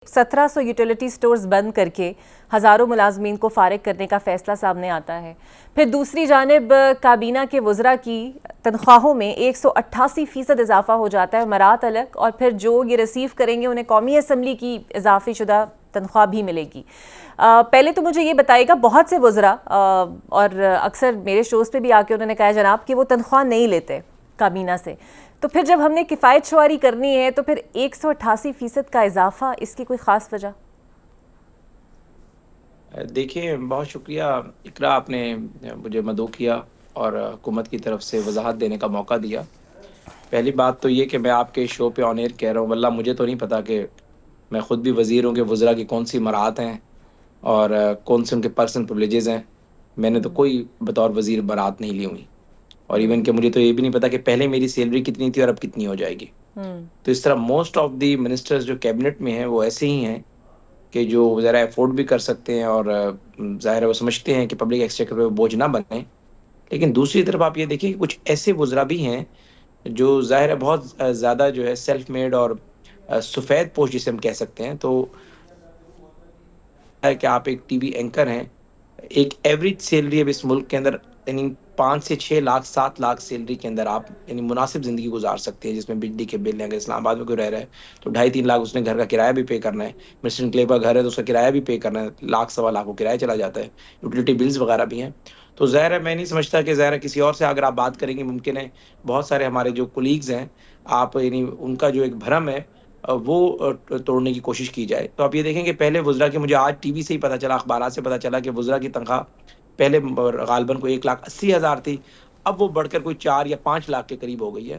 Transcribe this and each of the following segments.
1700 utility stores بند کر کے ہزاروں ملازمین کو فارغ کرنے کا فیصلہ سامنے آتا ہے. پھر دوسری جانب کابینہ کے وزراء کی تنخواہوں میں 188% اضافہ ہو جاتا ہے. امارات الگ، اور پھر جو یہ ریسیو کریں گے انہیں قومی اسمبلی کی اضافی شدہ تنخواہ بھی ملے گی. پہلے تو مجھے یہ بتائیے گا، بہت سے وزراء اور اکثر میرے شوز پہ بھی آ کے انہوں نے کہا جناب کہ وہ تنخواہ نہیں لیتے کابینہ سے، تو پھر جب ہم نے کفایت شعاری کرنی ہے تو پھر 188% کا اضافہ، اس کی کوئی خاص وجہ؟ دیکھیں، بہت شکریہ اقرا، آپ نے مجھے مدعو کیا اور حکومت کی طرف سے وضاحت دینے کا موقع دیا. پہلی بات تو یہ کہ میں آپ کے شو پہ آن ایئر کہہ رہا ہوں، واللہ مجھے تو نہیں پتا کہ میں خود بھی وزیر ہوں کہ وزراء کی کون سی مراعات ہیں اور کون سے ان کے پرسنل پرولیجز ہیں. میں نے تو کوئی بطور وزیر برات نہیں لی ہوئی، اور ایون کہ مجھے تو یہ بھی نہیں پتا کہ پہلے میری سیلری کتنی تھی اور اب کتنی ہو جائے گی. تو اس طرح موسٹ آف دی منسٹرز جو کیبنٹ میں ہیں وہ ایسے ہی ہیں کہ جو ذرا افورڈ بھی کر سکتے ہیں، اور ظاہر ہے وہ سمجھتے ہیں کہ پبلک ایکسچیکر پہ بوجھ نہ بنیں. لیکن دوسری طرف آپ یہ دیکھیں کہ کچھ ایسے وزراء بھی ہیں جو ظاہر ہے بہت زیادہ جو ہے سیلف میڈ اور سفید پوش جسے ہم کہہ سکتے ہیں. تو ہے کہ آپ ایک ٹی وی اینکر ہیں، ایک ایوریج سیلری اب اس ملک کے اندر یعنی 5 سے 6 لاکھ 7 لاکھ سیلری کے اندر آپ یعنی مناسب زندگی گزار سکتے ہیں، جس میں بجلی کے بل ہیں. اگر اسلام آباد میں کوئی رہ رہا ہے تو 2.5-3 لاکھ اس نے گھر کا کرایہ بھی پے کرنا ہے. مسٹر انکلیو کا گھر ہے تو اس کا کرایہ بھی پے کرنا ہے، 1.5 لاکھ کو کرایہ چلا جاتا ہے، یوٹیلیٹی بلز وغیرہ بھی ہیں. تو ظاہر ہے میں نہیں سمجھتا کہ ظاہر ہے کسی اور سے اگر آپ بات کریں گے، ممکن ہے بہت سارے ہمارے جو کولیگز ہیں، آپ یعنی ان کا جو ایک بھرم ہے وہ توڑنے کی کوشش کی جائے. تو آپ یہ دیکھیں کہ پہلے وزراء کی، مجھے آج ٹی وی سے ہی پتا چلا، اخبارات سے پتا چلا کہ وزراء کی تنخواہ پہلے غالباً کوئی 1,80,000 تھی، اب وہ بڑھ کر کوئی 4 یا 5 لاکھ کے قریب ہو گئی ہے.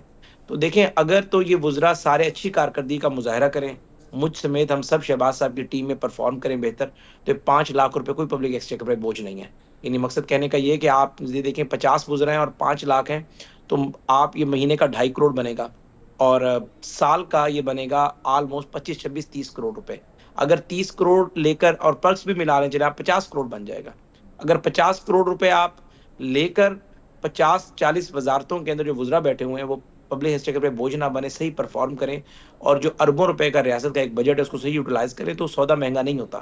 تو دیکھیں، اگر تو یہ وزراء سارے اچھی کارکردگی کا مظاہرہ کریں، مجھ سمیت ہم سب شہباز صاحب کی ٹیم میں پرفارم کریں بہتر، تو 5 لاکھ روپے کوئی پبلک ایکسچیکر پہ بوجھ نہیں ہے. یعنی مقصد کہنے کا یہ کہ آپ یہ دیکھیں 50 وزراء ہیں اور 5 لاکھ ہیں، تو آپ یہ مہینے کا 2.5 کروڑ بنے گا، اور سال کا یہ بنے گا آلموسٹ 25-26-30 کروڑ روپے. اگر 30 کروڑ لے کر اور پرکس بھی ملا لیں چلے، آپ 50 کروڑ بن جائے گا. اگر 50 کروڑ روپے آپ لے کر 50-40 وزارتوں کے اندر جو وزراء بیٹھے ہوئے ہیں وہ پبلک ایکسچیکر پہ بوجھ نہ بنے، صحیح پرفارم کریں، اور جو اربوں روپے کا ریاست کا ایک بجٹ ہے اس کو صحیح یوٹیلائز کریں، تو سودا مہنگا نہیں ہوتا.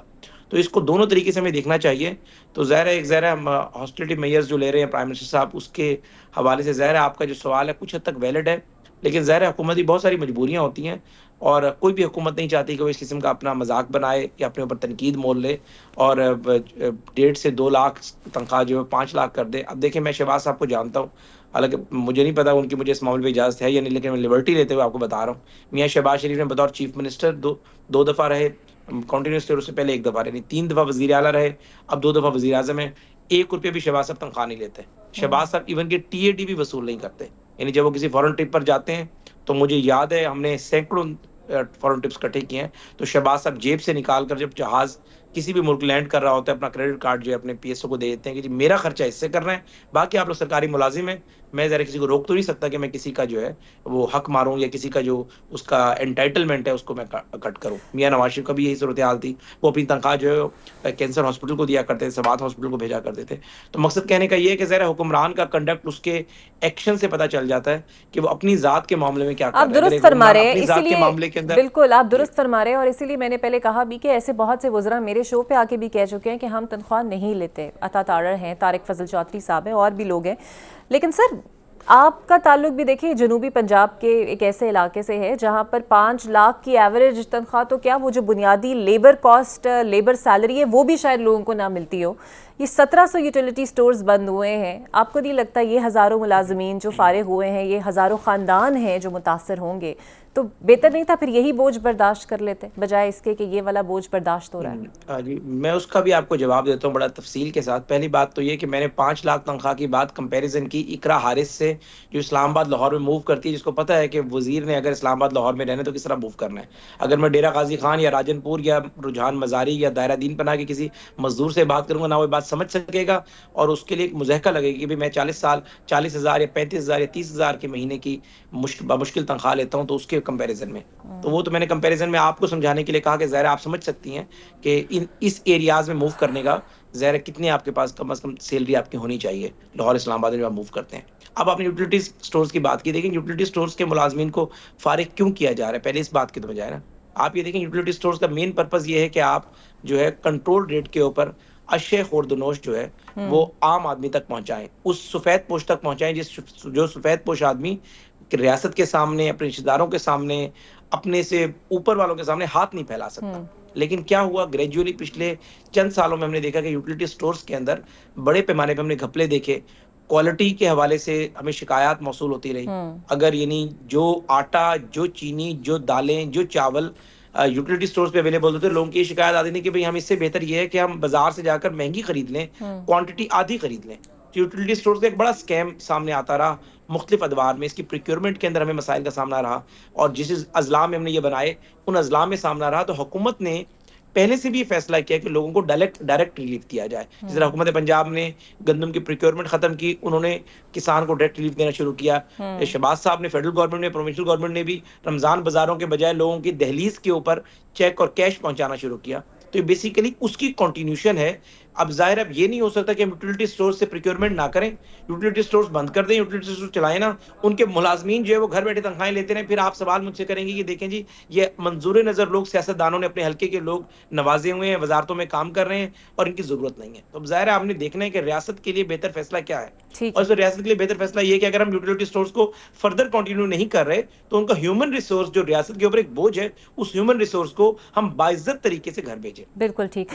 تو اس کو دونوں طریقے سے ہمیں دیکھنا چاہیے. تو ظاہر ہے ایک ظاہر ہے ہم ہاسٹیلٹی میئرز جو لے رہے ہیں پرائم منسٹر صاحب، اس کے حوالے سے ظاہر ہے آپ کا جو سوال ہے کچھ حد تک ویلڈ ہے. لیکن ظاہر ہے حکومت کی بہت ساری مجبوریاں ہوتی ہیں، اور کوئی بھی حکومت نہیں چاہتی کہ وہ اس قسم کا اپنا مذاق بنائے یا اپنے اوپر تنقید مول لے اور 1.5 سے 2 لاکھ تنخواہ جو ہے 5 لاکھ کر دے. اب دیکھیں، میں شہباز صاحب کو جانتا ہوں، حالانکہ مجھے نہیں پتا ان کی مجھے اس معاملے پہ اجازت ہے یا نہیں، لیکن میں لبرٹی لیتے ہوئے آپ کو بتا رہا ہوں. میاں شہباز شریف نے بطور چیف منسٹر دو دفعہ رہے کنٹینیوسلی، اور اس سے پہلے 1 دفعہ، یعنی 3 دفعہ وزیر اعلیٰ رہے، اب 2 دفعہ وزیر اعظم ہیں. 1 روپیہ بھی شہباز صاحب تنخواہ نہیں لیتے. شہباز صاحب ایون کہ ٹی اے ڈی بھی وصول نہیں کرتے. یعنی جب وہ کسی فورن ٹرپ پر جاتے ہیں تو مجھے یاد ہے ہم نے سینکڑوں فورن ٹپس اکٹھے کیے ہیں، تو شہباز صاحب جیب سے نکال کر جب جہاز کسی بھی ملک لینڈ کر رہا ہوتا ہے اپنا کریڈٹ کارڈ جو ہے اپنے پی ایس او کو دے دیتے ہیں کہ جی میرا خرچہ اس سے کر رہے ہیں، باقی آپ لوگ سرکاری ملازم ہیں، میں ذرا کسی کو روک تو نہیں سکتا کہ میں کسی کا جو ہے وہ حق ماروں یا کسی کا جو اس کا انٹائٹلمنٹ ہے اس کو میں کٹ کروں. میاں نواز شریف کا بھی یہی صورتحال تھی، وہ اپنی تنخواہ جو ہے کینسر ہاسپٹل کو دیا کرتے تھے، سوات ہاسپٹل کو بھیجا کرتے تھے. تو مقصد کہنے کا یہ ہے کہ ذرا حکمران کا کنڈکٹ اس کے ایکشن سے پتہ چل جاتا ہے کہ وہ اپنی ذات کے معاملے میں کیا کر آپ رہے ہیں. اگر درست ایک فرما حکمران رہے ہیں، اپنی اسی ذات کے لیے معاملے کے اندر بالکل آپ جی درست فرما رہے ہیں، اور اسی لیے میں نے پہلے کہا بھی کہ ایسے بہت سے وزراء میرے شو پہ آ کے بھی کہہ چکے ہیں کہ ہم تنخواہ نہیں لیتے. عطا تارڑ ہیں، طارق فضل چودھری صاحب ہیں، اور بھی لوگ ہیں. لیکن سر، آپ کا تعلق بھی دیکھیں جنوبی پنجاب کے ایک ایسے علاقے سے ہے جہاں پر 5 لاکھ کی ایوریج تنخواہ، تو کیا وہ جو بنیادی لیبر کاسٹ، لیبر سیلری ہے، وہ بھی شاید لوگوں کو نہ ملتی ہو. یہ 1700 یوٹیلیٹی سٹورز بند ہوئے ہیں، آپ کو نہیں لگتا یہ ہزاروں ملازمین جو فارغ ہوئے ہیں، یہ ہزاروں خاندان ہیں جو متاثر ہوں گے، تو بہتر نہیں تھا پھر یہی بوجھ برداشت کر لیتے بجائے اس کے کہ یہ والا بوجھ برداشت ہو رہا ہے؟ جی میں اس کا بھی آپ کو جواب دیتا ہوں بڑا تفصیل کے ساتھ. پہلی بات تو یہ کہ میں نے 5 لاکھ تنخواہ کی بات کمپیریزن کی اقرا حارث سے، جو اسلام آباد لاہور میں موو کرتی ہے، جس کو پتہ ہے کہ وزیر نے اگر اسلام آباد لاہور میں رہنا تو کس طرح موو کرنا ہے. اگر میں ڈیرہ غازی خان یا راجن پور یا رجحان مزاری یا دائرہ دین پناہ کے کسی مزدور سے بات کروں گا، نہ وہ بات سمجھ سکے گا، اور اس کے لیے ایک مضحکہ لگے گی کہ میں 40,000 یا 35,000 یا 30,000 کے مہینے کی بمشکل تنخواہ لیتا ہوں، تو اس کے کمپیریزن میں. تو وہ تو میں نے کمپیریزن میں آپ کو سمجھانے کے لیے کہا کہ ظاہر آپ سمجھ سکتی ہیں کہ اس ایریاز میں موو کرنے کا ظاہر کتنے آپ کے پاس کم از کم سیلری آپ کی ہونی چاہیے لاہور اسلام آباد میں آپ موو کرتے ہیں. اب آپ نے یوٹیلیٹی سٹورز کی بات کی، دیکھیں یوٹیلیٹی سٹورز کے ملازمین کو فارغ کیوں کیا جا رہا ہے، پہلے اس بات کی تو بجائے نا آپ یہ دیکھیں یوٹیلیٹی اسٹورز کا مین پرپز یہ ہے کہ آپ جو ہے کنٹرول ریٹ کے اوپر اشیاء خوردنوش جو ہے وہ عام آدمی تک پہنچائیں، اس سفید پوش تک پہنچائیں جو سفید پوش آدمی ریاست کے سامنے، اپنے رشتہ داروں کے سامنے، اپنے سے اوپر والوں کے سامنے ہاتھ نہیں پھیلا سکتا. لیکن کیا ہوا گریجولی پچھلے چند سالوں میں ہم نے دیکھا کہ یوٹیلیٹی اسٹورز کے اندر بڑے پیمانے پہ ہم نے گھپلے دیکھے، کوالٹی کے حوالے سے ہمیں شکایات موصول ہوتی رہی. اگر یعنی جو آٹا، جو چینی، جو دالیں، جو چاول یوٹیلیٹی اسٹورز پہ اویلیبل ہوتے، لوگوں کی شکایت آتی تھی کہ بھئی ہم اس سے بہتر یہ ہے کہ ہم بازار سے جا کر مہنگی خرید لیں، کوانٹٹی آدھی خرید لیں. یوٹیلیٹی اسٹورز کا ایک بڑا اسکیم سامنے آتا رہا مختلف ادوار میں، اس کی پریکیورمنٹ کے اندر ہمیں مسائل کا سامنا رہا، اور جس اضلاع میں ہم نے یہ بنائے ان اضلاع میں سامنا رہا. تو حکومت نے پہلے سے بھی یہ فیصلہ کیا کہ لوگوں کو ڈائریکٹ ریلیف دیا جائے. جس طرح حکومت پنجاب نے گندم کی پریکیورمنٹ ختم کی، انہوں نے کسان کو ڈائریکٹ ریلیف دینا شروع کیا. شہباز صاحب نے، فیڈرل گورنمنٹ نے، پروونشل گورنمنٹ نے بھی رمضان بازاروں کے بجائے لوگوں کی دہلیز کے اوپر چیک اور کیش پہنچانا شروع کیا. تو یہ بیسیکلی اس کی کنٹینیوشن ہے. اب ظاہر اب یہ نہیں ہو سکتا کہ ہم یوٹیلیٹی اسٹور سے پریکیورمنٹ نہ کریں، یوٹیلیٹی اسٹورز بند کر دیں، یوٹیلیٹی اسٹور چلائیں نا، ان کے ملازمین جو ہے وہ گھر بیٹھے تنخواہیں لیتے رہیں. پھر آپ سوال مجھ سے کریں گے کہ دیکھیں جی یہ منظور نظر لوگ، سیاست دانوں نے اپنے حلقے کے لوگ نوازے ہوئے ہیں، وزارتوں میں کام کر رہے ہیں اور ان کی ضرورت نہیں ہے. تو اب ظاہر ہے آپ نے دیکھنا ہے کہ ریاست کے لیے بہتر فیصلہ کیا ہے. اور اس ریاست کے لیے بہتر فیصلہ یہ ہے کہ اگر ہم یوٹیلیٹی اسٹورز کو فردر کنٹینیو نہیں کر رہے تو ان کا ہیومن ریسورس جو ریاست کے اوپر ایک بوجھ ہے، اس ہیومن ریسورس کو ہم باعزت طریقے سے گھر بھیجیں. بالکل ٹھیک.